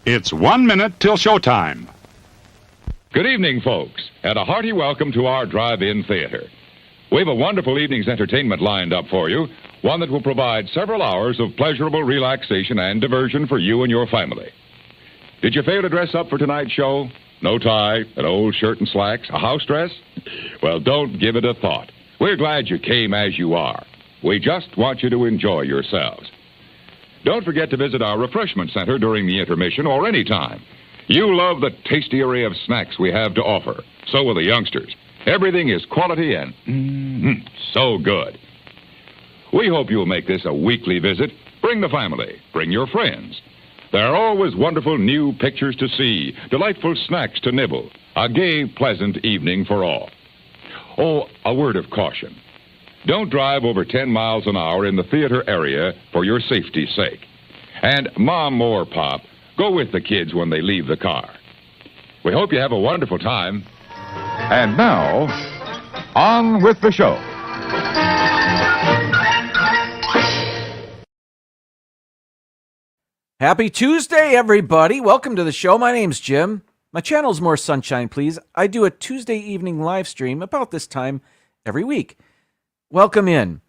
It's 1 minute till showtime. Good evening, folks, and a hearty welcome to our drive-in theater. We have a wonderful evening's entertainment lined up for you, one that will provide several hours of pleasurable relaxation and diversion for you and your family. Did you fail to dress up for tonight's show? No tie, an old shirt and slacks, a house dress? Well, don't give it a thought. We're glad you came as you are. We just want you to enjoy yourselves. Don't forget to visit our refreshment center during the intermission or any time. You love the tasty array of snacks we have to offer. So will the youngsters. Everything is quality and so good. We hope you'll make this a weekly visit. Bring the family. Bring your friends. There are always wonderful new pictures to see, delightful snacks to nibble, a gay, pleasant evening for all. Oh, a word of caution. Don't drive over 10 miles an hour in the theater area for your safety's sake. And Mom or Pop, go with the kids when they leave the car. We hope you have a wonderful time. And now, on with the show. Happy Tuesday, everybody. Welcome to the show. My name's Jim. My channel's More Sunshine, Please. I do a Tuesday evening live stream about this time every week. Welcome in.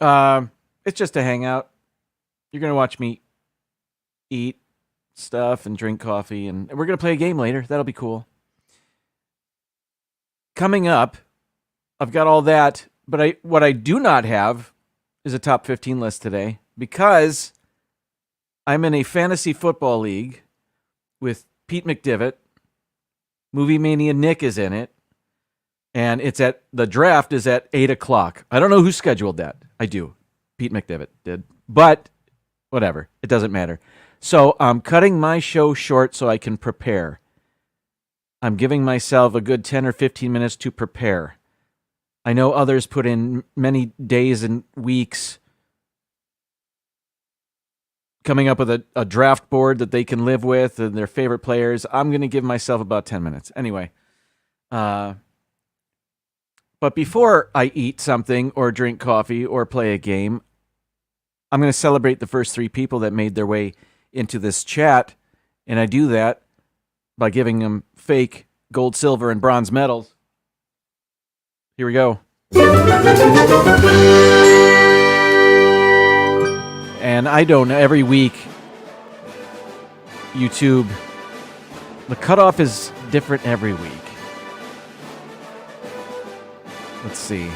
It's just a hangout. You're going to watch me eat stuff and drink coffee, and we're going to play a game later. That'll be cool. Coming up, I've got all that, but what I do not have is a top 15 list today because I'm in a fantasy football league with Pete McDivitt. Movie Mania Nick is in it. And the draft is at 8 o'clock. I don't know who scheduled that. I do. Pete McDivitt did. But whatever. It doesn't matter. So I'm cutting my show short so I can prepare. I'm giving myself a good 10 or 15 minutes to prepare. I know others put in many days and weeks coming up with a draft board that they can live with and their favorite players. I'm going to give myself about 10 minutes. Anyway, but before I eat something or drink coffee or play a game, I'm going to celebrate the first 3 people that made their way into this chat. And I do that by giving them fake gold, silver, and bronze medals. Here we go. And I don't know, every week, YouTube, the cutoff is different every week. Let's see.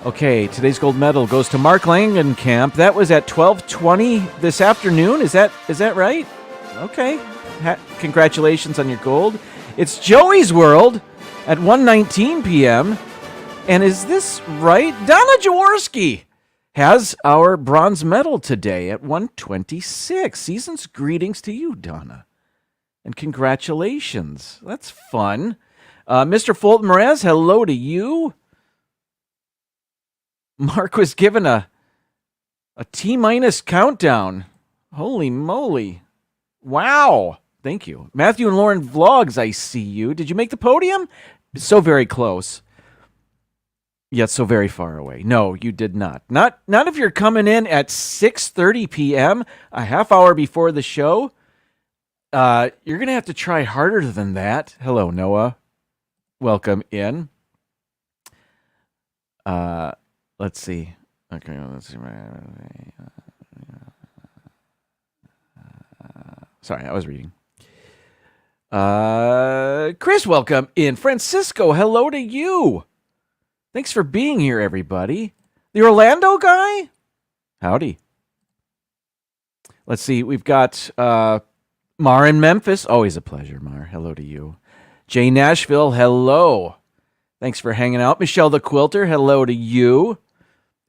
Okay, today's gold medal goes to Mark Langenkamp. That was at 12:20 this afternoon. Is that right? Okay. Congratulations on your gold. It's Joey's World at 1:19 p.m. And is this right? Donna Jaworski has our bronze medal today at 1:26. Season's greetings to you, Donna. And congratulations. That's fun. Mr. Fulton Mraz, hello to you. Mark was given a T- countdown. Holy moly. Wow. Thank you. Matthew and Lauren Vlogs, I see you. Did you make the podium? So very close. Yet so very far away. No, you did not. Not if you're coming in at 6:30 p.m., a half hour before the show. You're going to have to try harder than that. Hello, Noah. Welcome in. Let's see. Okay, let's see. Sorry, I was reading. Chris, welcome in. Francisco, hello to you. Thanks for being here, everybody. The Orlando guy? Howdy. Let's see. We've got Mar in Memphis. Always a pleasure, Mar. Hello to you. Jay Nashville, hello. Thanks for hanging out. Michelle the Quilter, hello to you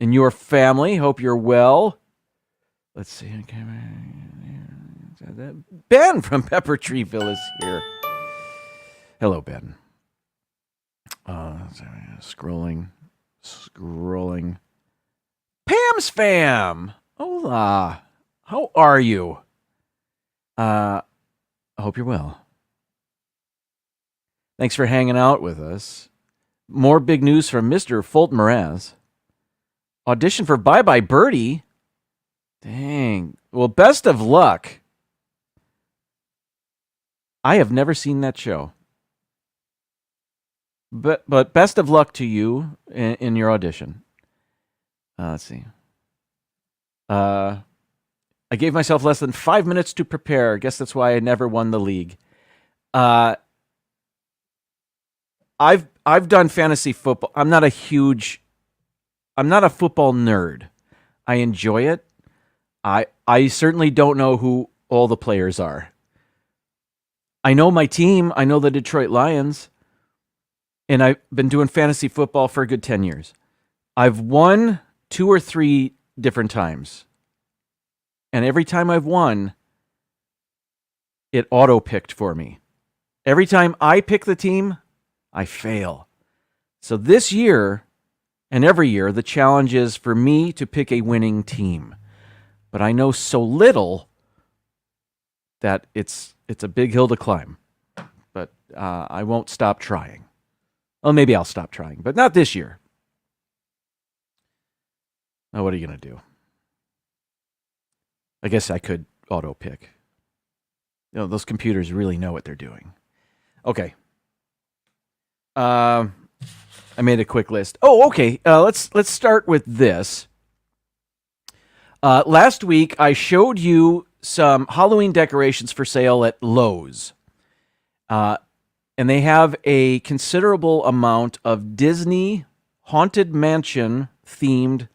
and your family. Hope you're well. Let's see. Ben from Pepper Treeville is here. Hello, Ben. Scrolling. Pam's fam. Hola. How are you? I hope you're well. Thanks for hanging out with us. More big news from Mr. Fulton Mraz. Audition for Bye Bye Birdie. Dang. Well, best of luck. I have never seen that show. But best of luck to you in your audition. Let's see. I gave myself less than 5 minutes to prepare. I guess that's why I never won the league. I've done fantasy football. I'm not a football nerd. I enjoy it. I certainly don't know who all the players are. I know my team. I know the Detroit Lions. And I've been doing fantasy football for a good 10 years. I've won 2 or 3 different times. And every time I've won, it auto-picked for me. Every time I pick the team, I fail. So this year, and every year, the challenge is for me to pick a winning team. But I know so little that it's a big hill to climb. But I won't stop trying. Well, maybe I'll stop trying, but not this year. Now, what are you going to do? I guess I could auto-pick. Those computers really know what they're doing. Okay. I made a quick list. Oh, okay. Let's start with this. Last week, I showed you some Halloween decorations for sale at Lowe's. And they have a considerable amount of Disney Haunted Mansion themed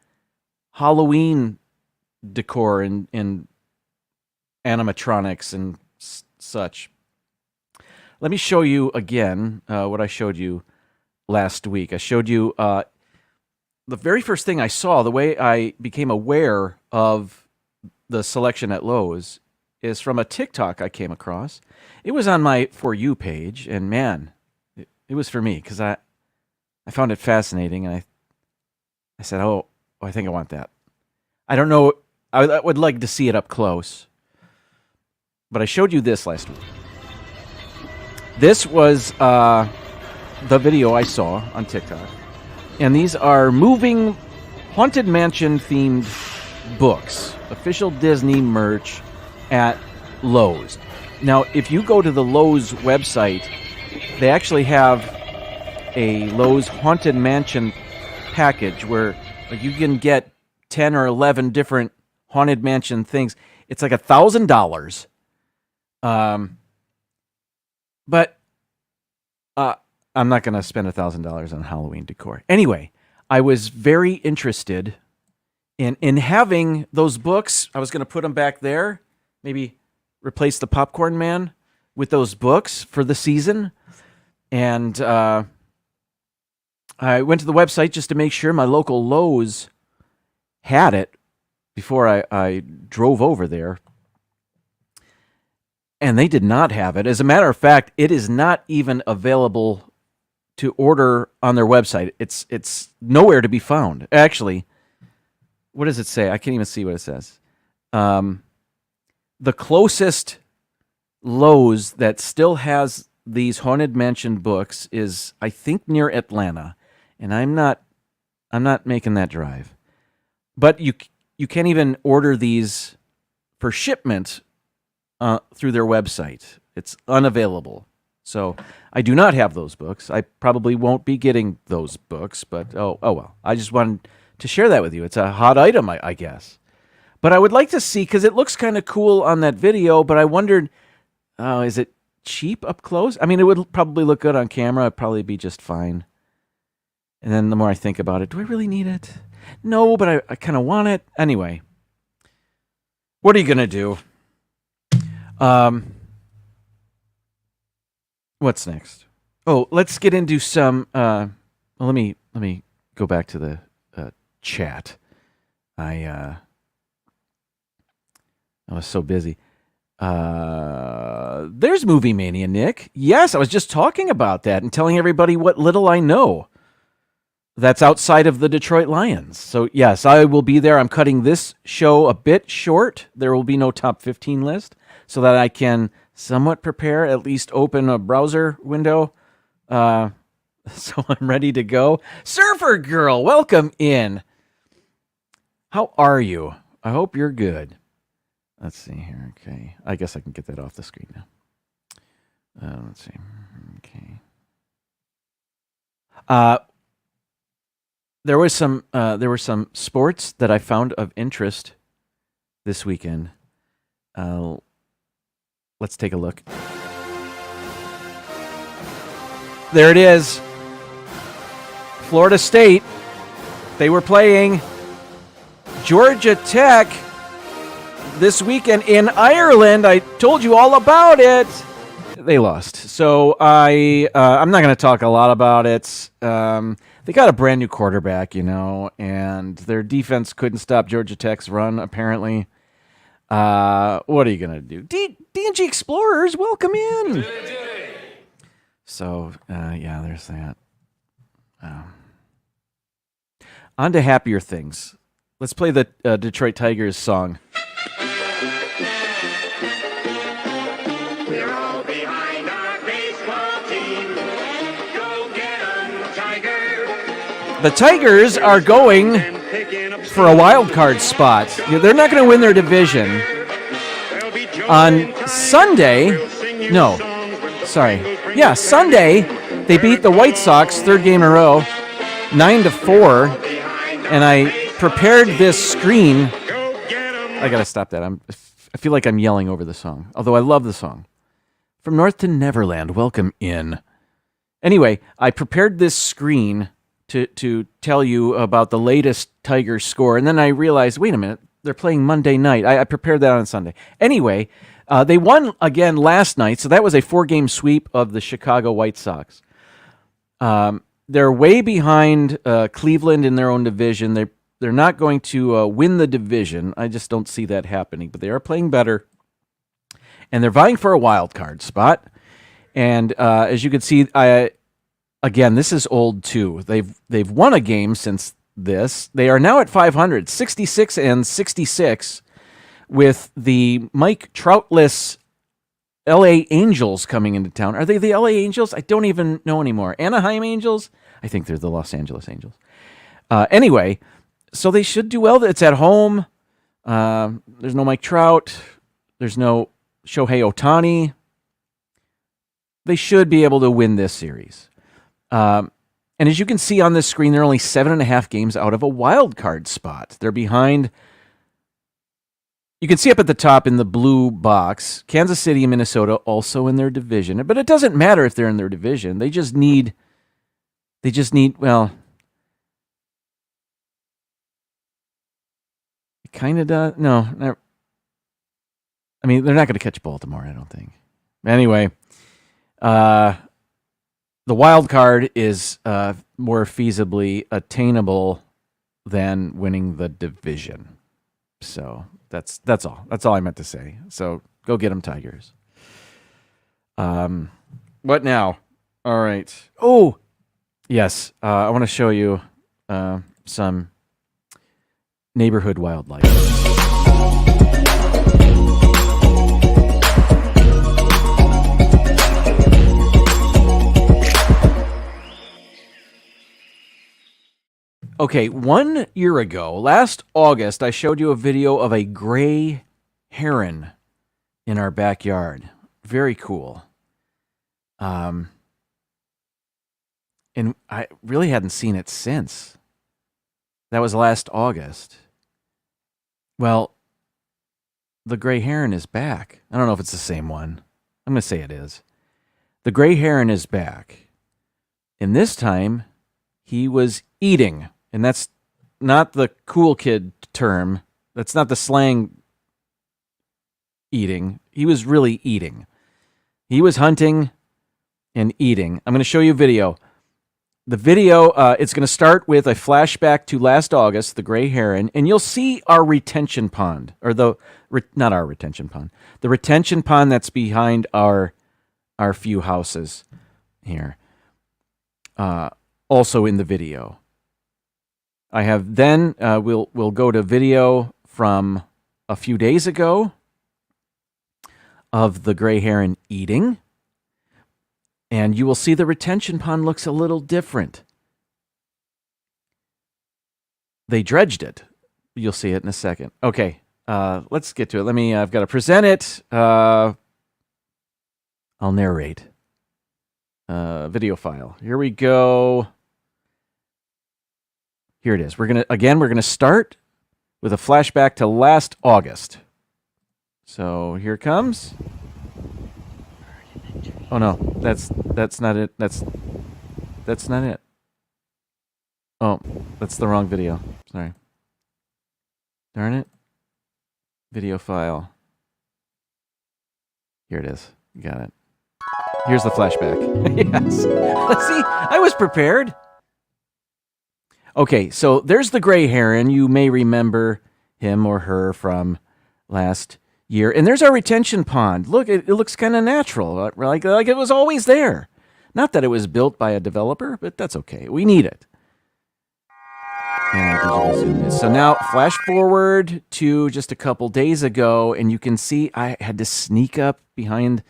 Halloween decor and animatronics and such. Let me show you again what I showed you last week. I showed you the very first thing I saw, the way I became aware of the selection at Lowe's, is from a TikTok I came across. It was on my For You page, and man, it was for me because I found it fascinating, and I said, oh, I think I want that. I don't know. I would like to see it up close, but I showed you this last week. This was the video I saw on TikTok, and these are moving Haunted Mansion themed books, official Disney merch at Lowe's. Now, if you go to the Lowe's website, they actually have a Lowe's Haunted Mansion package where you can get 10 or 11 different Haunted Mansion things. It's like $1,000. But I'm not going to spend $1,000 on Halloween decor. Anyway, I was very interested in having those books. I was going to put them back there. Maybe replace the Popcorn Man with those books for the season. And I went to the website just to make sure my local Lowe's had it before I drove over there. And they did not have it. As a matter of fact, it is not even available to order on their website. It's nowhere to be found. Actually, what does it say? I can't even see what it says. The closest Lowe's that still has these Haunted Mansion books is, I think, near Atlanta, and I'm not making that drive. But you can't even order these for shipment through their website. It's unavailable. So I do not have those books. I probably won't be getting those books, but oh well. I just wanted to share that with you. It's a hot item, I guess. But I would like to see, because it looks kind of cool on that video, but I wondered, is it cheap up close? I mean, it would probably look good on camera. It'd probably be just fine. And then the more I think about it, do I really need it? No, but I kind of want it. Anyway, what are you going to do? What's next? Oh, let's get into some, well, let me go back to the chat. I was so busy. There's Movie Mania, Nick. Yes, I was just talking about that and telling everybody what little I know. That's outside of the Detroit Lions. So, yes, I will be there. I'm cutting this show a bit short. There will be no top 15 list so that I can somewhat prepare, at least open a browser window. So I'm ready to go. Surfer Girl, welcome in. How are you? I hope you're good. Let's see here. Okay. I guess I can get that off the screen now. Let's see. Okay. There were some sports that I found of interest this weekend. Let's take a look. There it is. Florida State. They were playing Georgia Tech this weekend in Ireland. I told you all about it. They lost. So I'm not going to talk a lot about it. They got a brand new quarterback, and their defense couldn't stop Georgia Tech's run, apparently. What are you going to do? D&G Explorers, welcome in. So, there's that. On to happier things. Let's play the Detroit Tigers song. We're all behind our baseball team. Go get 'em, Tiger. The Tigers are going for a wild card spot. They're not going to win their division. On Sunday, Sunday, they beat the White Sox, third game in a row, 9-4, and I prepared this screen. I got to stop that. I feel like I'm yelling over the song, although I love the song. From North to Neverland, welcome in. Anyway, I prepared this screen to tell you about the latest Tigers score, and then I realized, wait a minute, they're playing Monday night. I prepared that on Sunday. Anyway, they won again last night, so that was a 4-game sweep of the Chicago White Sox. They're way behind Cleveland in their own division. They're not going to win the division. I just don't see that happening, but they are playing better, and they're vying for a wild card spot. And as you can see, again, this is old too. They've won a game since this. They are now at 500, 66-66, with the Mike Troutless L.A. Angels coming into town. Are they the L.A. Angels? I don't even know anymore. Anaheim Angels? I think they're the Los Angeles Angels. Anyway, so they should do well. It's at home. There's no Mike Trout. There's no Shohei Ohtani. They should be able to win this series. And as you can see on this screen, they're only 7.5 games out of a wild card spot. They're behind. You can see up at the top in the blue box, Kansas City and Minnesota also in their division. But it doesn't matter if they're in their division. They just need, well, it kind of does. No. I mean, they're not going to catch Baltimore, I don't think. Anyway, the wild card is more feasibly attainable than winning the division. So that's all. That's all I meant to say. So go get them, Tigers. What now? All right. Oh, yes. I want to show you some neighborhood wildlife. Okay, 1 year ago, last August, I showed you a video of a gray heron in our backyard. Very cool. And I really hadn't seen it since. That was last August. Well, the gray heron is back. I don't know if it's the same one. I'm going to say it is. The gray heron is back. And this time, he was eating. And that's not the cool kid term. That's not the slang eating. He was really eating. He was hunting and eating. I'm going to show you a video. The video, it's going to start with a flashback to last August, the gray heron, and you'll see our retention pond, or not our retention pond, the retention pond that's behind our few houses here, also in the video. I have then, we'll go to video from a few days ago of the gray heron eating. And you will see the retention pond looks a little different. They dredged it. You'll see it in a second. Okay, let's get to it. I've got to present it on I'll narrate. Video file. Here we go. Here it is. We're gonna start with a flashback to last August. So here it comes. Oh no, that's not it. That's not it. Oh, that's the wrong video. Sorry. Darn it. Video file. Here it is. You got it. Here's the flashback. Yes. See, I was prepared. Okay, so there's the gray heron. You may remember him or her from last year. And there's our retention pond. Look, it looks kind of natural, like it was always there. Not that it was built by a developer, but that's okay. We need it. And digital zoom in. So now flash forward to just a couple days ago, and you can see I had to sneak up behind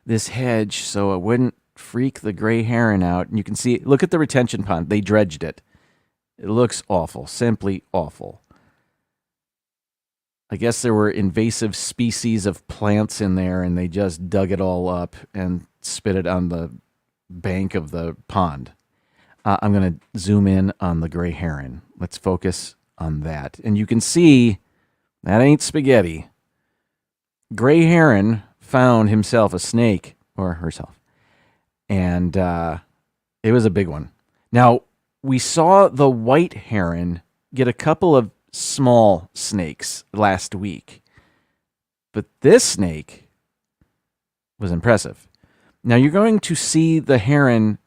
this hedge so it wouldn't freak the gray heron out. And you can see, look at the retention pond. They dredged it. It looks awful, simply awful. I guess there were invasive species of plants in there, and they just dug it all up and spit it on the bank of the pond. I'm going to zoom in on the gray heron. Let's focus on that. And you can see that ain't spaghetti. Gray heron found himself a snake, or herself, and it was a big one. Now, we saw the white heron get a couple of small snakes last week, but this snake was impressive. Now, you're going to see the heron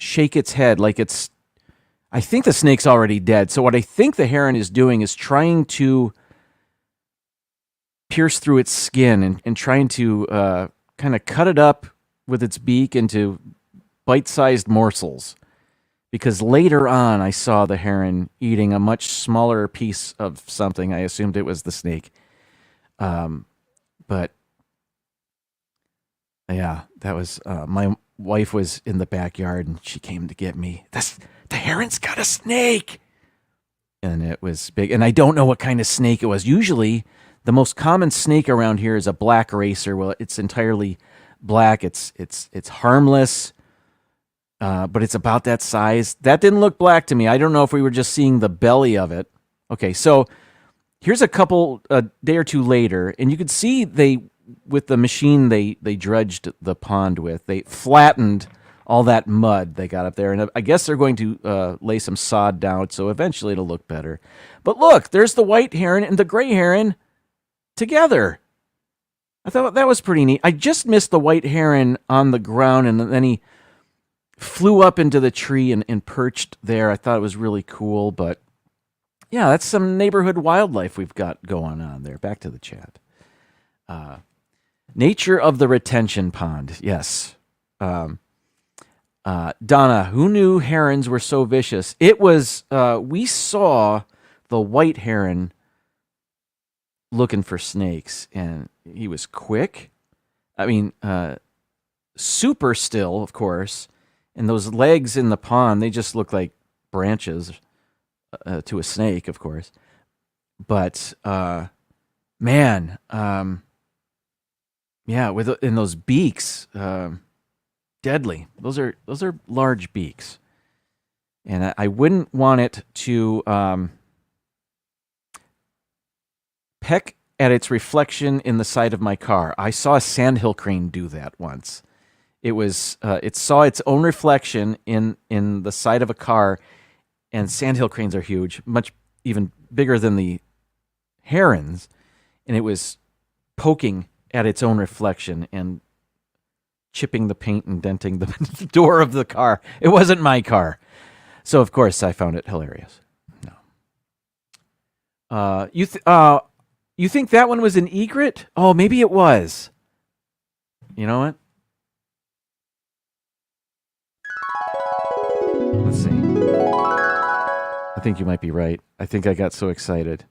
shake its head like it's... I think the snake's already dead. So what I think the heron is doing is trying to pierce through its skin and trying to kind of cut it up with its beak into bite-sized morsels. Because later on, I saw the heron eating a much smaller piece of something. I assumed it was the snake. But yeah, that was... my wife was in the backyard, and she came to get me. The heron's got a snake! And it was big. And I don't know what kind of snake it was. Usually, the most common snake around here is a black racer. Well, it's entirely black. It's harmless, but it's about that size. That didn't look black to me. I don't know if we were just seeing the belly of it. Okay, so here's a day or two later, and you could see with the machine they dredged the pond with, they flattened all that mud they got up there. And I guess they're going to lay some sod down, so eventually it'll look better. But look, there's the white heron and the gray heron together. I thought that was pretty neat. I just missed the white heron on the ground, and then he flew up into the tree and perched there. I thought it was really cool, but yeah, that's some neighborhood wildlife we've got going on there. Back to the chat. Nature of the retention pond. Yes. Donna, who knew herons were so vicious? It was, we saw the white heron looking for snakes, and he was quick. I mean, super still, of course. And those legs in the pond, they just look like branches to a snake, of course. But, man, yeah, in those beaks, deadly. Those are large beaks, and I wouldn't want it to peck at its reflection in the side of my car. I saw a sandhill crane do that once. It saw its own reflection in the side of a car, and sandhill cranes are huge, much even bigger than the herons, and it was poking at its own reflection and chipping the paint and denting the door of the car. It wasn't my car. So, of course, I found it hilarious. No. You think that one was an egret? Oh, maybe it was. You know what? Let's see. I think you might be right. I think I got so excited.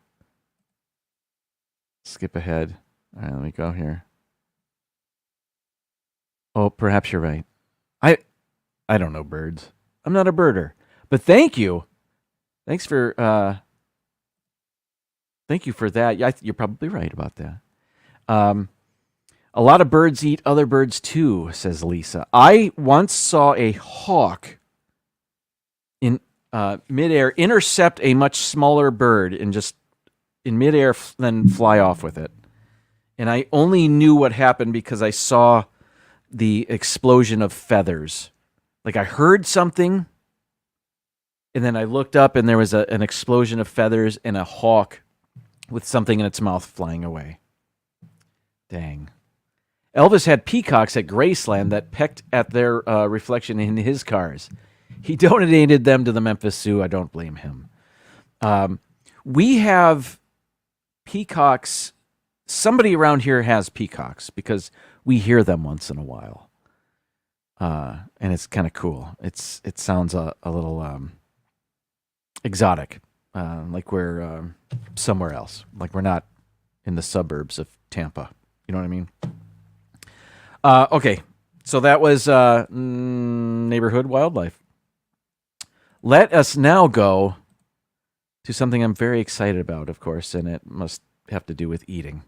Skip ahead. All right, let me go here. Oh, perhaps you're right. I don't know birds. I'm not a birder. But thank you. Thank you for that. Yeah, you're probably right about that. A lot of birds eat other birds too, says Lisa. I once saw a hawk in midair intercept a much smaller bird and just in midair then fly off with it. And I only knew what happened because I saw the explosion of feathers. Like I heard something, and then I looked up, and there was an explosion of feathers and a hawk with something in its mouth flying away. Dang. Elvis had peacocks at Graceland that pecked at their reflection in his cars. He donated them to the Memphis Zoo. I don't blame him. We have peacocks. Somebody around here has peacocks because we hear them once in a while. And it's kind of cool. It sounds a little exotic, like we're somewhere else, like we're not in the suburbs of Tampa. You know what I mean? Okay, so that was neighborhood wildlife. Let us now go to something I'm very excited about, of course, and it must have to do with eating.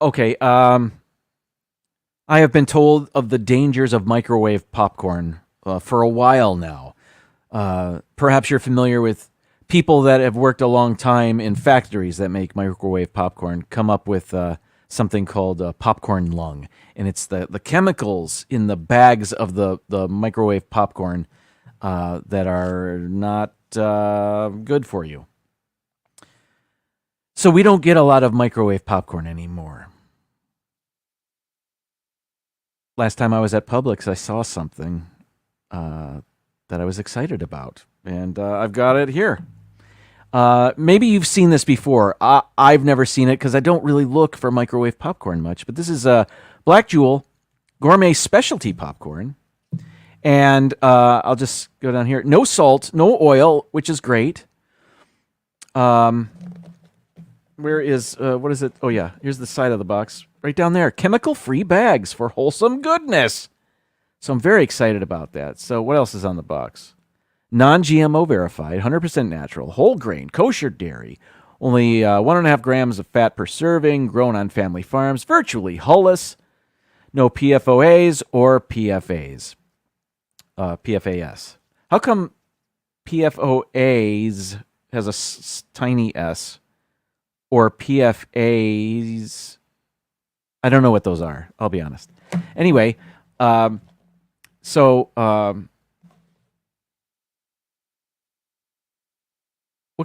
Okay, I have been told of the dangers of microwave popcorn for a while now. Perhaps you're familiar with people that have worked a long time in factories that make microwave popcorn come up with something called popcorn lung. And it's the chemicals in the bags of the microwave popcorn that are not good for you. So we don't get a lot of microwave popcorn anymore. Last time I was at Publix, I saw something that I was excited about, and I've got it here. Maybe you've seen this before. I've never seen it because I don't really look for microwave popcorn much, but this is a Black Jewel gourmet specialty popcorn, and I'll just go down here. No salt, no oil, which is great. Where is, what is it? Oh, yeah, here's the side of the box. Right down there. Chemical-free bags for wholesome goodness. So I'm very excited about that. So what else is on the box? Non-GMO verified, 100% natural, whole grain, kosher dairy, only 1.5 grams of fat per serving, grown on family farms, virtually hulless, no PFOAs or PFAs. PFAS. How come PFOAs has a tiny s or PFAs? I don't know what those are. I'll be honest. Anyway, what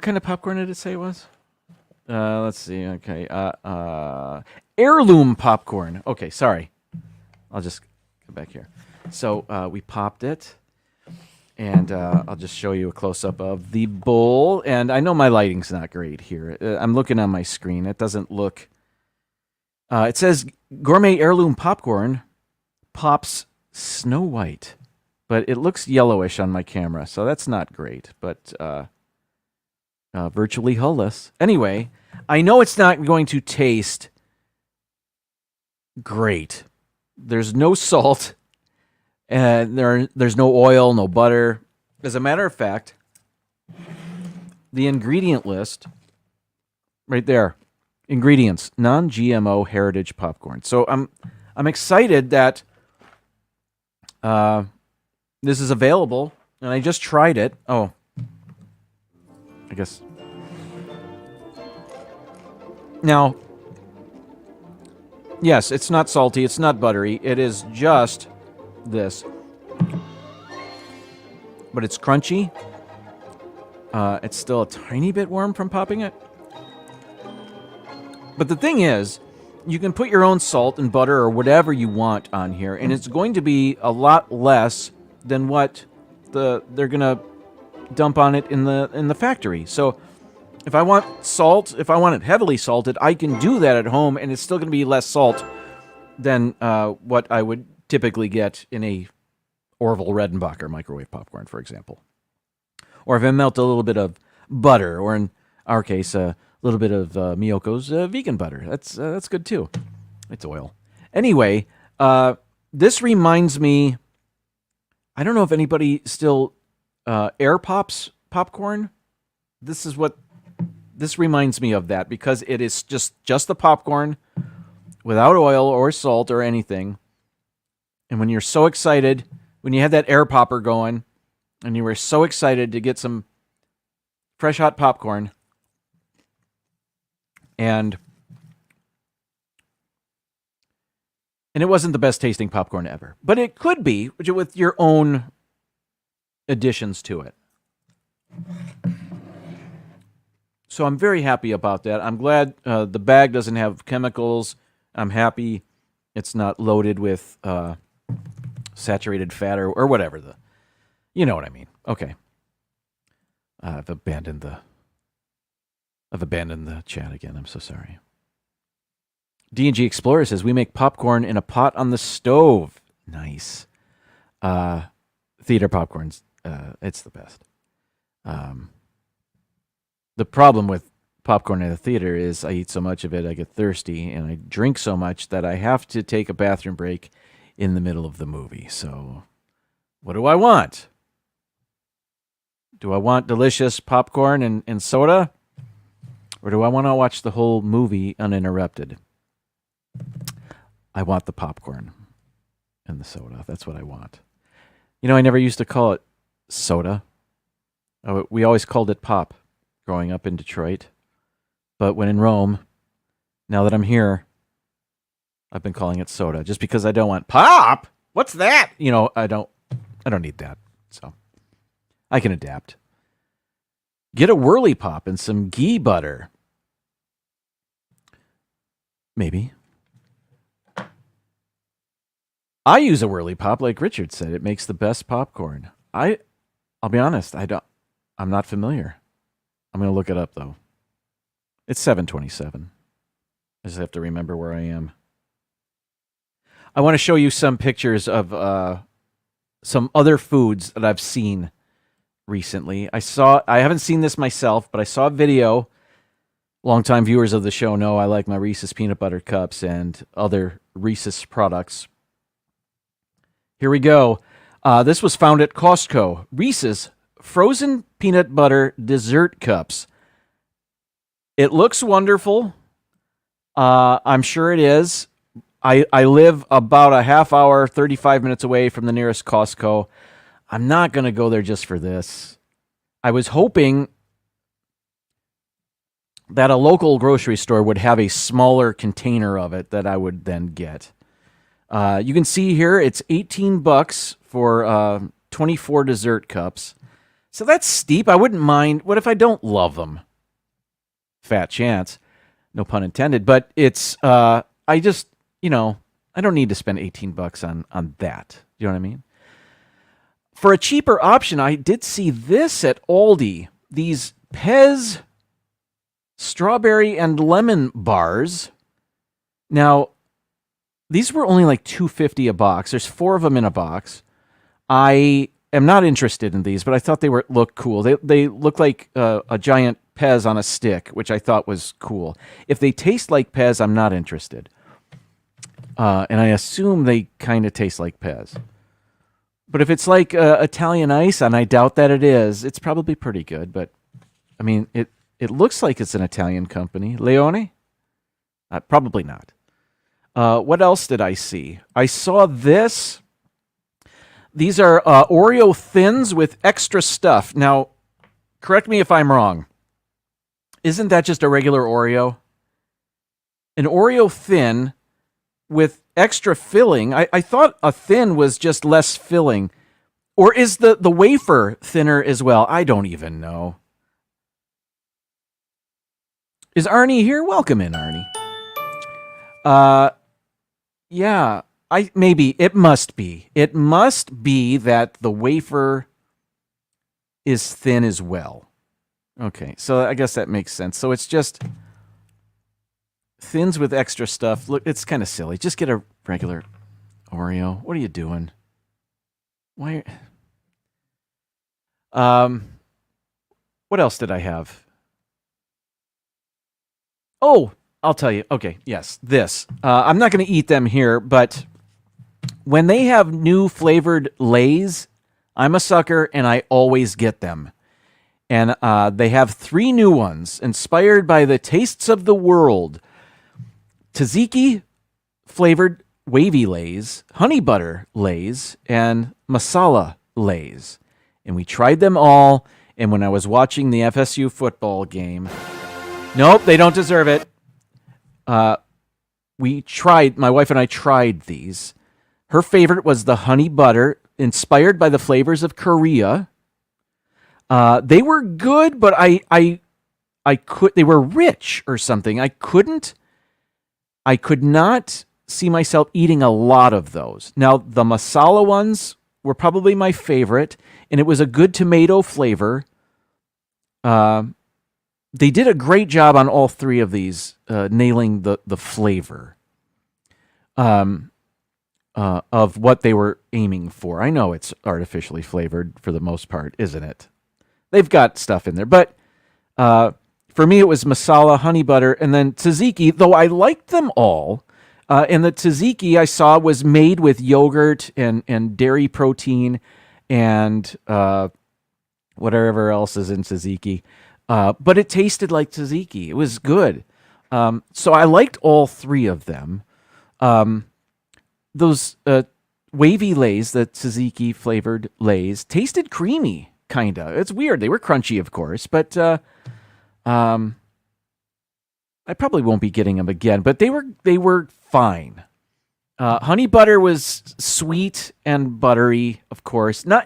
kind of popcorn did it say it was? Let's see. Okay. Heirloom popcorn. Okay, sorry. I'll just go back here. So we popped it, and I'll just show you a close-up of the bowl. And I know my lighting's not great here. I'm looking on my screen. It doesn't look... it says gourmet heirloom popcorn pops Snow White, but it looks yellowish on my camera, so that's not great. But virtually hulless. Anyway, I know it's not going to taste great. There's no salt, and there's no oil, no butter. As a matter of fact, the ingredient list right there. Ingredients: non-GMO heritage popcorn. So I'm excited that this is available, and I just tried it. Oh, I guess. Now, yes, it's not salty, it's not buttery. It is just this. But it's crunchy. It's still a tiny bit warm from popping it. But the thing is, you can put your own salt and butter or whatever you want on here, and it's going to be a lot less than what they're going to dump on it in the factory. So if I want salt, if I want it heavily salted, I can do that at home, and it's still going to be less salt than what I would typically get in a Orville Redenbacher microwave popcorn, for example. Or if I melt a little bit of butter, or in our case, a little bit of Miyoko's vegan butter. That's good too. It's oil. Anyway, this reminds me, I don't know if anybody still air pops popcorn, this reminds me of that because it is just the popcorn without oil or salt or anything. And when you're so excited, when you had that air popper going and you were so excited to get some fresh hot popcorn, and it wasn't the best tasting popcorn ever, but it could be with your own additions to it. So I'm very happy about that. I'm glad the bag doesn't have chemicals. I'm happy it's not loaded with saturated fat or whatever. You know what I mean. Okay. I've abandoned the chat again. I'm so sorry. D&G Explorer says, we make popcorn in a pot on the stove. Nice. Theater popcorn's, it's the best. The problem with popcorn in the theater is I eat so much of it, I get thirsty, and I drink so much that I have to take a bathroom break in the middle of the movie. So what do I want? Do I want delicious popcorn and soda? Or do I want to watch the whole movie uninterrupted? I want the popcorn and the soda. That's what I want. You know, I never used to call it soda. We always called it pop growing up in Detroit. But when in Rome, now that I'm here, I've been calling it soda just because I don't want pop. What's that? You know, I don't need that. So I can adapt. Get a whirly pop and some ghee butter. Maybe. I use a whirly pop, like Richard said. It makes the best popcorn. I'll be honest, I'm not familiar. I'm going to look it up though. It's 7:27. I just have to remember where I am. I want to show you some pictures of some other foods that I've seen recently. I haven't seen this myself, but I saw a video. Longtime viewers of the show know I like my Reese's peanut butter cups and other Reese's products. Here we go. This was found at Costco. Reese's frozen peanut butter dessert cups. It looks wonderful. I'm sure it is. I live about a half hour, 35 minutes away from the nearest Costco. I'm not going to go there just for this. I was hoping that a local grocery store would have a smaller container of it that I would then get. You can see here it's $18 for 24 dessert cups. So that's steep. I wouldn't mind. What if I don't love them? Fat chance. No pun intended. But it's, I just, I don't need to spend $18 on that. You know what I mean? For a cheaper option, I did see this at Aldi. These Pez strawberry and lemon bars. Now, these were only like $2.50 a box. There's 4 of them in a box. I am not interested in these, but I thought they looked cool. They look like a giant Pez on a stick, which I thought was cool. If they taste like Pez, I'm not interested. And I assume they kind of taste like Pez. But if it's like Italian ice, and I doubt that it is, it's probably pretty good. But, I mean, it looks like it's an Italian company. Leone? Probably not. What else did I see? I saw this. These are Oreo Thins with extra stuff. Now, correct me if I'm wrong. Isn't that just a regular Oreo? An Oreo Thin with extra filling. I thought a thin was just less filling. Or is the wafer thinner as well? I don't even know. Is Arnie here? Welcome in, Arnie. Yeah, it must be. It must be that the wafer is thin as well. Okay, so I guess that makes sense. So it's just thins with extra stuff. Look, it's kind of silly. Just get a regular Oreo. What are you doing? Why? What else did I have? Oh, I'll tell you. Okay, yes, this. I'm not going to eat them here, but when they have new flavored Lay's, I'm a sucker, and I always get them. And they have 3 new ones inspired by the tastes of the world. Tzatziki flavored wavy lays, honey butter lays, and masala lays. And we tried them all. And when I was watching the FSU football game, nope, they don't deserve it. My wife and I tried these. Her favorite was the honey butter, inspired by the flavors of Korea. They were good, but they were rich or something. I could not see myself eating a lot of those. Now, the masala ones were probably my favorite, and it was a good tomato flavor. They did a great job on all 3 of these, nailing the flavor of what they were aiming for. I know it's artificially flavored for the most part, isn't it? They've got stuff in there, but for me it was masala, honey butter, and then tzatziki, though I liked them all. And the tzatziki I saw was made with yogurt and dairy protein and whatever else is in tzatziki. But it tasted like tzatziki. It was good. So I liked all 3 of them. Those wavy lays, the tzatziki flavored lays, tasted creamy, kind of. It's weird. They were crunchy, of course, but I probably won't be getting them again. But they were fine. Honey butter was sweet and buttery, of course. I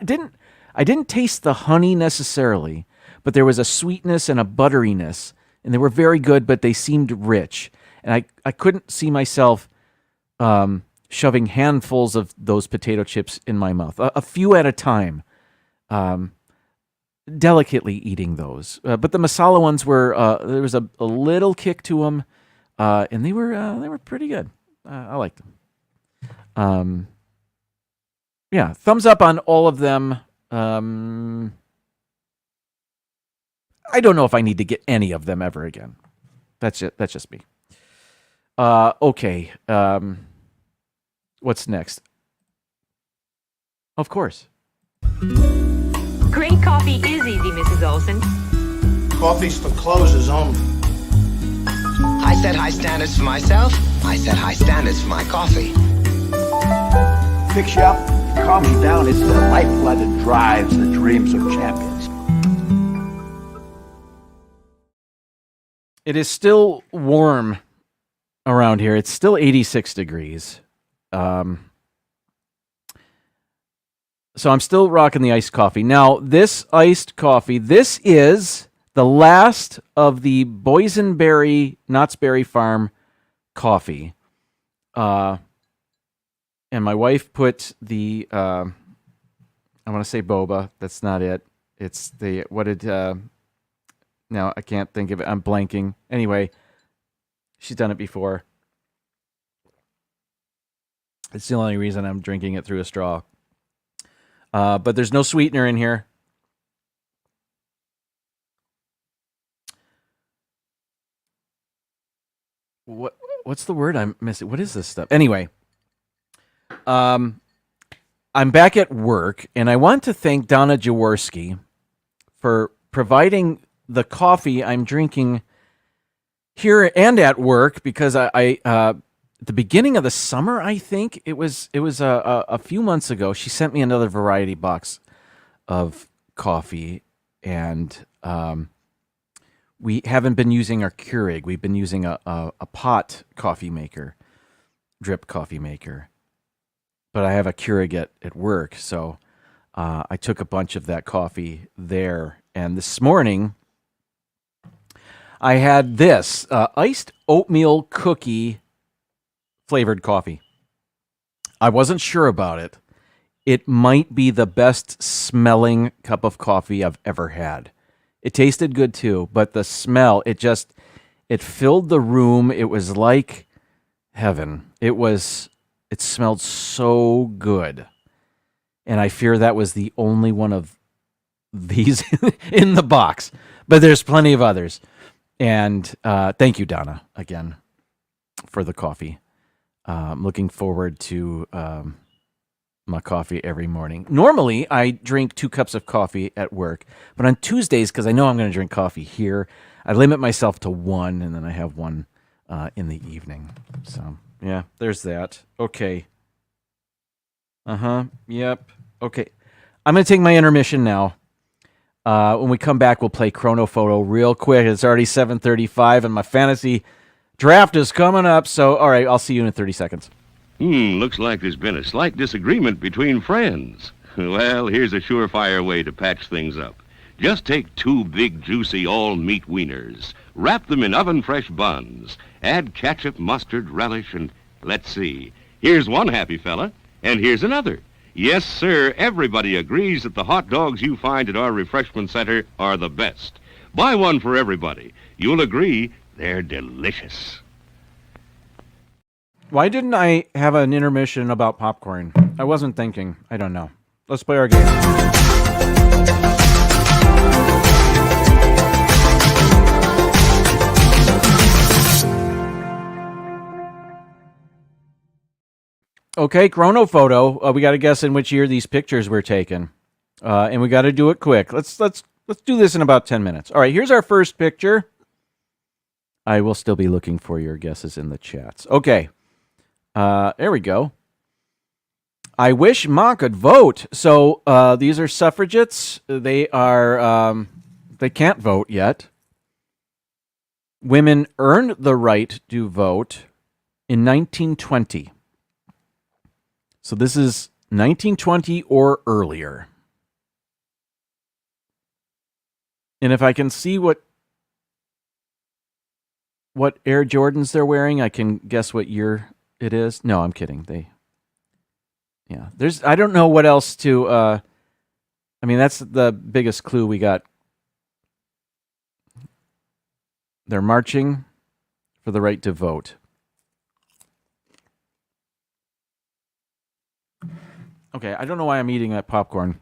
didn't taste the honey necessarily, but there was a sweetness and a butteriness, and they were very good, but they seemed rich. And I couldn't see myself shoving handfuls of those potato chips in my mouth, a few at a time, delicately eating those. But the masala ones were, there was a little kick to them, and they were pretty good. I liked them. Yeah, thumbs up on all of them. I don't know if I need to get any of them ever again. That's it. That's just me. Okay. What's next? Of course. Great coffee is easy, Mrs. Olson. Coffee's for closers only. I set high standards for myself. I set high standards for my coffee. Fix you up, calm you down. It's the lifeblood that drives the dreams of champions. It is still warm around here. It's still 86 degrees. So I'm still rocking the iced coffee. Now, this iced coffee, this is the last of the boysenberry, Knott's Berry Farm coffee. And my wife put the, I want to say boba. That's not it. It's the, now I can't think of it. I'm blanking. Anyway, she's done it before. It's the only reason I'm drinking it through a straw. But there's no sweetener in here. What's the word I'm missing? What is this stuff? Anyway, I'm back at work, and I want to thank Donna Jaworski for providing the coffee I'm drinking here and at work, because I at the beginning of the summer, I think it was a few months ago, she sent me another variety box of coffee, and we haven't been using our Keurig. We've been using a pot coffee maker, drip coffee maker. But I have a Keurig at work, so I took a bunch of that coffee there. And this morning, I had this iced oatmeal cookie flavored coffee. I wasn't sure about it. It might be the best smelling cup of coffee I've ever had. It tasted good too, but the smell, it filled the room. It was like heaven. It smelled so good. And I fear that was the only one of these in the box, but there's plenty of others. And thank you, Donna, again, for the coffee. I'm looking forward to my coffee every morning. Normally, I drink 2 cups of coffee at work, but on Tuesdays, because I know I'm going to drink coffee here, I limit myself to 1, and then I have 1 in the evening. So, yeah, there's that. Okay. Yep. Okay. I'm going to take my intermission now. When we come back, we'll play Chrono Photo real quick. It's already 7:35, and my fantasy draft is coming up. So, all right, I'll see you in 30 seconds. Looks like there's been a slight disagreement between friends. Well, here's a surefire way to patch things up. Just take 2 big, juicy, all-meat wieners, wrap them in oven-fresh buns, add ketchup, mustard, relish, and let's see. Here's one happy fella, and here's another. Yes, sir, everybody agrees that the hot dogs you find at our refreshment center are the best. Buy one for everybody. You'll agree they're delicious. Why didn't I have an intermission about popcorn? I wasn't thinking. I don't know. Let's play our game. Okay, Chrono Photo. We got to guess in which year these pictures were taken, and we got to do it quick. Let's do this in about 10 minutes. All right, here's our first picture. I will still be looking for your guesses in the chats. Okay. There we go. I wish Ma could vote. So these are suffragettes. They are they can't vote yet. Women earned the right to vote in 1920. So this is 1920 or earlier. And if I can see what Air Jordans they're wearing, I can guess what year it is. No, I'm kidding. I don't know what else to, I mean, that's the biggest clue we got. They're marching for the right to vote. Okay, I don't know why I'm eating that popcorn.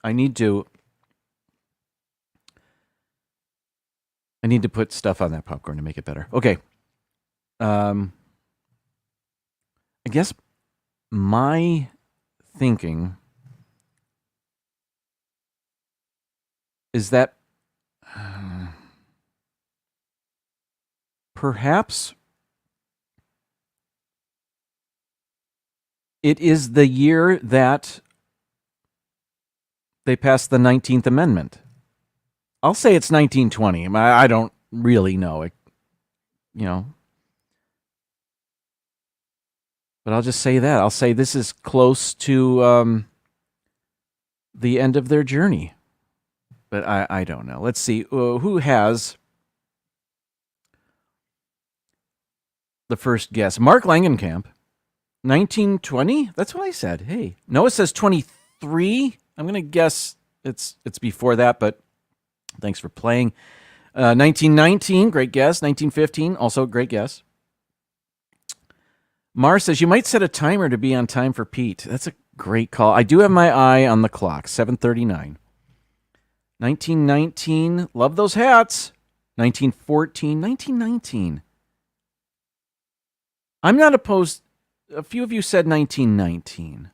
I need to put stuff on that popcorn to make it better. Okay. I guess my thinking is that perhaps it is the year that they passed the 19th Amendment. I'll say it's 1920. I don't really know it, but I'll just say that. I'll say this is close to the end of their journey. But I don't know. Let's see. Who has the first guess? Mark Langenkamp. 1920? That's what I said. Hey. Noah says 23. I'm going to guess it's before that, but thanks for playing. 1919, great guess. 1915, also great guess. Mar says, you might set a timer to be on time for Pete. That's a great call. I do have my eye on the clock, 7:39. 1919, love those hats. 1914, 1919. I'm not opposed. A few of you said 1919.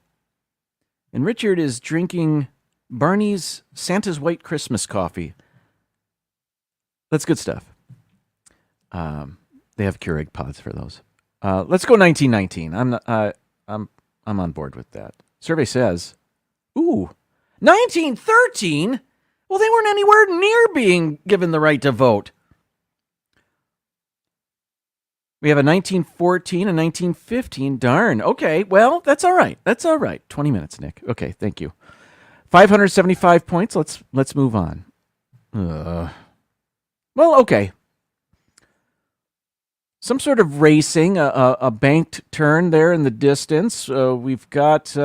And Richard is drinking Barney's Santa's White Christmas coffee. That's good stuff. They have Keurig pods for those. Let's go 1919. I'm on board with that. Survey says, ooh, 1913? Well, they weren't anywhere near being given the right to vote. We have a 1914 and 1915. Darn. Okay, well, that's all right. 20 minutes, Nick. Okay, thank you. 575 points. Let's move on. Well, okay. Some sort of racing, a banked turn there in the distance. We've got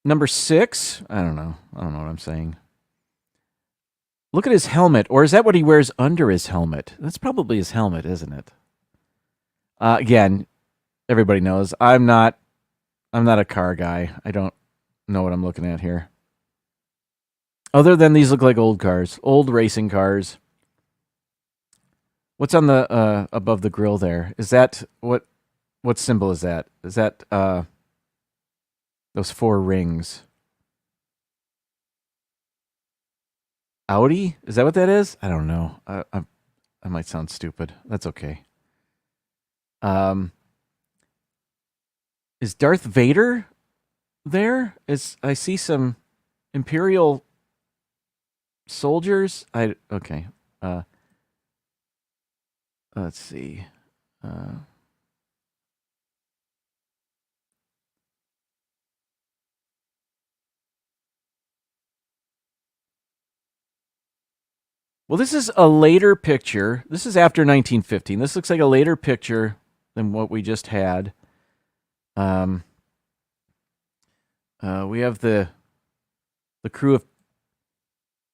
number 6. I don't know what I'm saying. Look at his helmet, or is that what he wears under his helmet? That's probably his helmet, isn't it? Again, everybody knows I'm not a car guy. I don't know what I'm looking at here. Other than these look like old cars, old racing cars. What's on the above the grill there? Is that what What symbol is that? Is that those 4 rings? Audi? Is that what that is? I don't know. I might sound stupid. That's okay. Is Darth Vader there? I see some Imperial soldiers. Okay. Let's see. Well, this is a later picture. This is after 1915. This looks like a later picture than what we just had. We have the crew of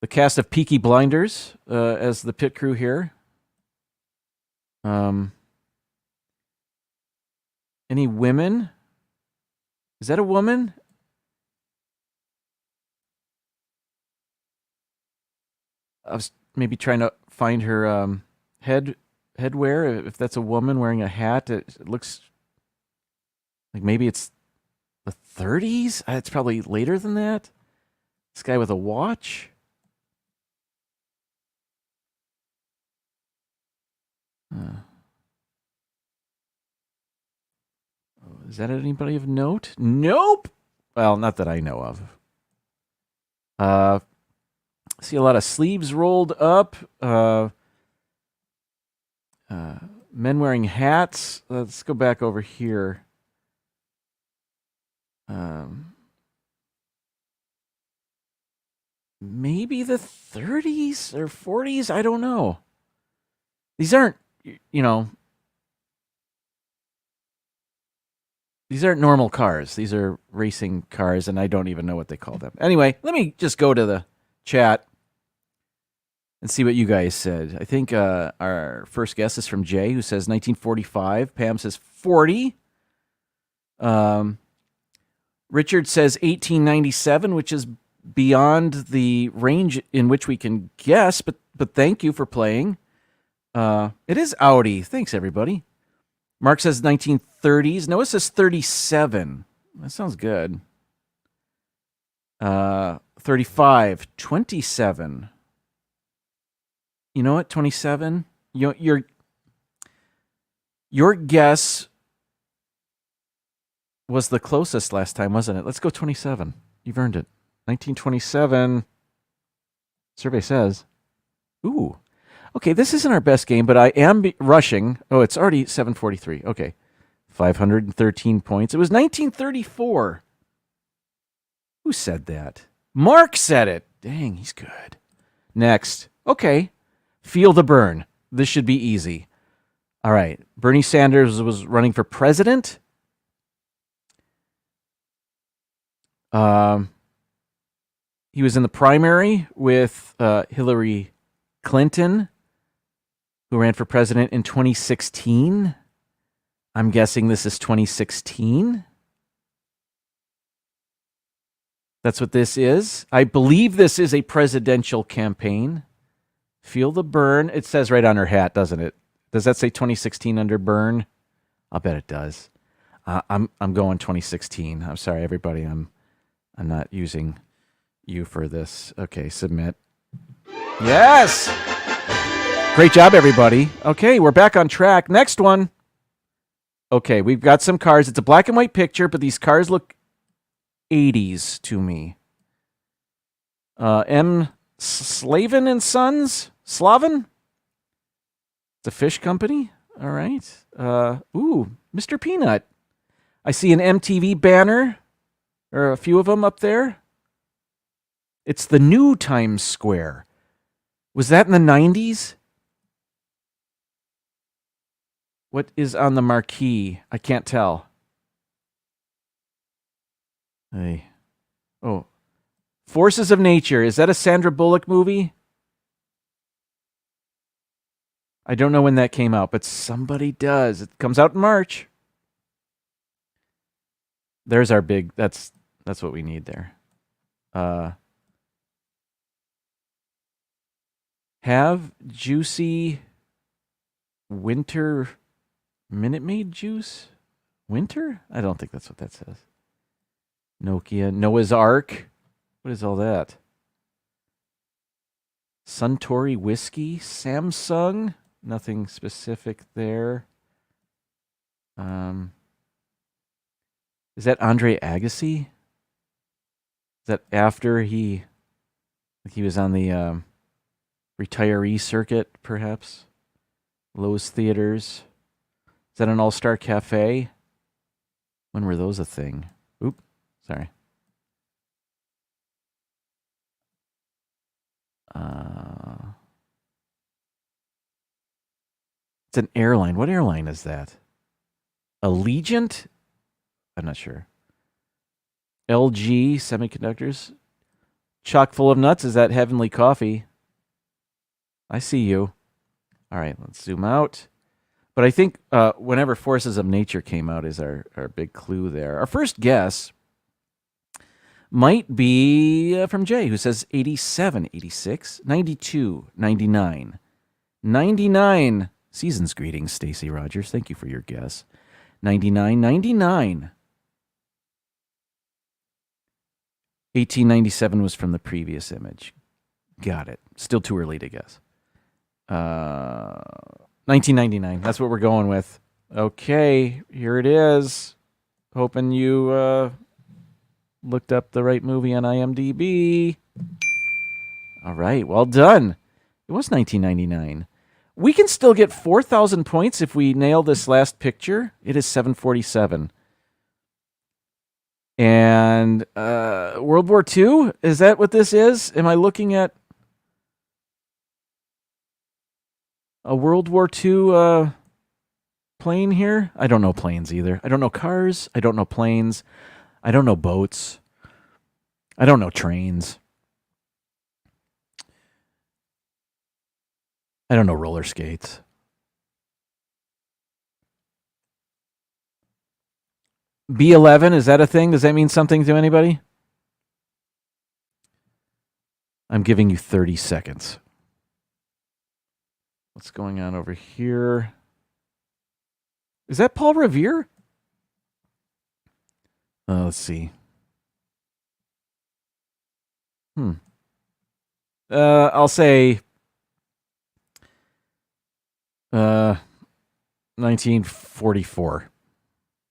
the cast of Peaky Blinders as the pit crew here. Any women? Is that a woman? I was maybe trying to find her headwear. If that's a woman wearing a hat, it looks like maybe it's the 30s. It's probably later than that. This guy with a watch. Is that anybody of note? Nope. Well, not that I know of. See a lot of sleeves rolled up. Men wearing hats. Let's go back over here. Maybe the 30s or 40s. I don't know. These aren't, these aren't normal cars. These are racing cars, and I don't even know what they call them. Anyway, let me just go to the chat and see what you guys said. I think our first guess is from Jay, who says 1945. Pam says 40. Richard says 1897, which is beyond the range in which we can guess, but thank you for playing. It is Audi. Thanks, everybody. Mark says 1930s. Noah says 37. That sounds good. 35. 27. You know what? 27. Your guess was the closest last time, wasn't it? Let's go 27. You've earned it. 1927. Survey says. Ooh. Okay, this isn't our best game, but I am rushing. Oh, it's already 7:43. Okay. 513 points. It was 1934. Who said that? Mark said it. Dang, he's good. Next. Okay. Feel the burn. This should be easy. All right. Bernie Sanders was running for president. He was in the primary with Hillary Clinton, who ran for president in 2016. I'm guessing this is 2016. That's what this is. I believe this is a presidential campaign. Feel the burn. It says right on her hat, doesn't it? Does that say 2016 under burn? I'll bet it does. I'm going 2016. I'm sorry, everybody. I'm not using you for this. Okay, submit. Yes! Great job, everybody. Okay, we're back on track. Next one. Okay, we've got some cars. It's a black and white picture, but these cars look 80s to me. M. Slavin and Sons? Slavin? It's a fish company. All right. Ooh, Mr. Peanut. I see an MTV banner, or a few of them up there. It's the new Times Square. Was that in the 90s? What is on the marquee? I can't tell. Hey. Oh. Forces of Nature. Is that a Sandra Bullock movie? I don't know when that came out, but somebody does. It comes out in March. There's our big, that's what we need there. Have juicy winter Minute Maid juice? Winter? I don't think that's what that says. Nokia. Noah's Ark. What is all that? Suntory Whiskey. Samsung. Nothing specific there. Is that Andre Agassi? Is that after he was on the retiree circuit, perhaps? Lowe's Theaters. Is that an All-Star Cafe? When were those a thing? Oop, sorry. It's an airline. What airline is that? Allegiant? I'm not sure. LG Semiconductors. Chock full of nuts. Is that Heavenly Coffee? I see you. All right, let's zoom out. But I think whenever Forces of Nature came out is our big clue there. Our first guess might be from Jay, who says 87, 86, 92, 99. 99. Season's greetings, Stacy Rogers. Thank you for your guess. 99, 99. 1897 was from the previous image. Got it. Still too early to guess. 1999. That's what we're going with. Okay, here it is. Hoping you looked up the right movie on IMDb. All right, well done. It was 1999. We can still get 4,000 points if we nail this last picture. It is 747. And World War II? Is that what this is? Am I looking at a World War II plane here? I don't know planes either. I don't know cars. I don't know planes. I don't know boats. I don't know trains. I don't know roller skates. B11, is that a thing? Does that mean something to anybody? I'm giving you 30 seconds. What's going on over here? Is that Paul Revere? Let's see. I'll say 1944.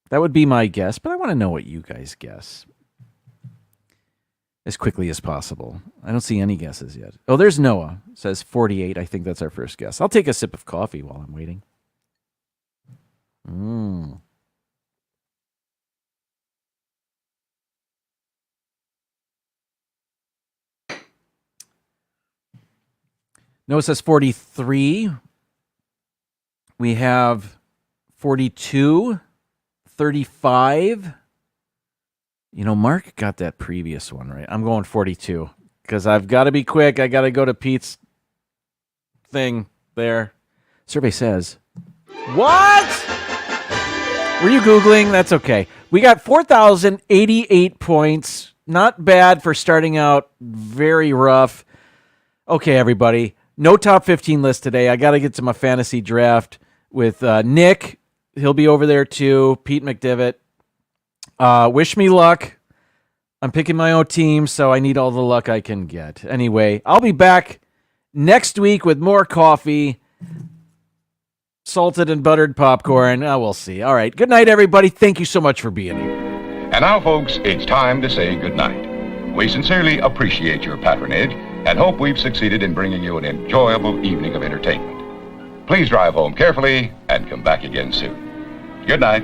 That would be my guess, but I want to know what you guys guess as quickly as possible. I don't see any guesses yet. Oh, there's Noah. Says 48. I think that's our first guess. I'll take a sip of coffee while I'm waiting. Noah says 43. We have 42, 35. You know, Mark got that previous one right. I'm going 42 because I've got to be quick. I got to go to Pete's thing there. Survey says, what? Were you Googling? That's okay. We got 4,088 points. Not bad for starting out very rough. Okay, everybody. No top 15 list today. I got to get to my fantasy draft with Nick. He'll be over there too. Pete McDivitt. Wish me luck. I'm picking my own team, so I need all the luck I can get. Anyway, I'll be back next week with more coffee, salted and buttered popcorn. We'll see. All right. Good night, everybody. Thank you so much for being here. And now, folks, it's time to say goodnight. We sincerely appreciate your patronage and hope we've succeeded in bringing you an enjoyable evening of entertainment. Please drive home carefully and come back again soon. Good night.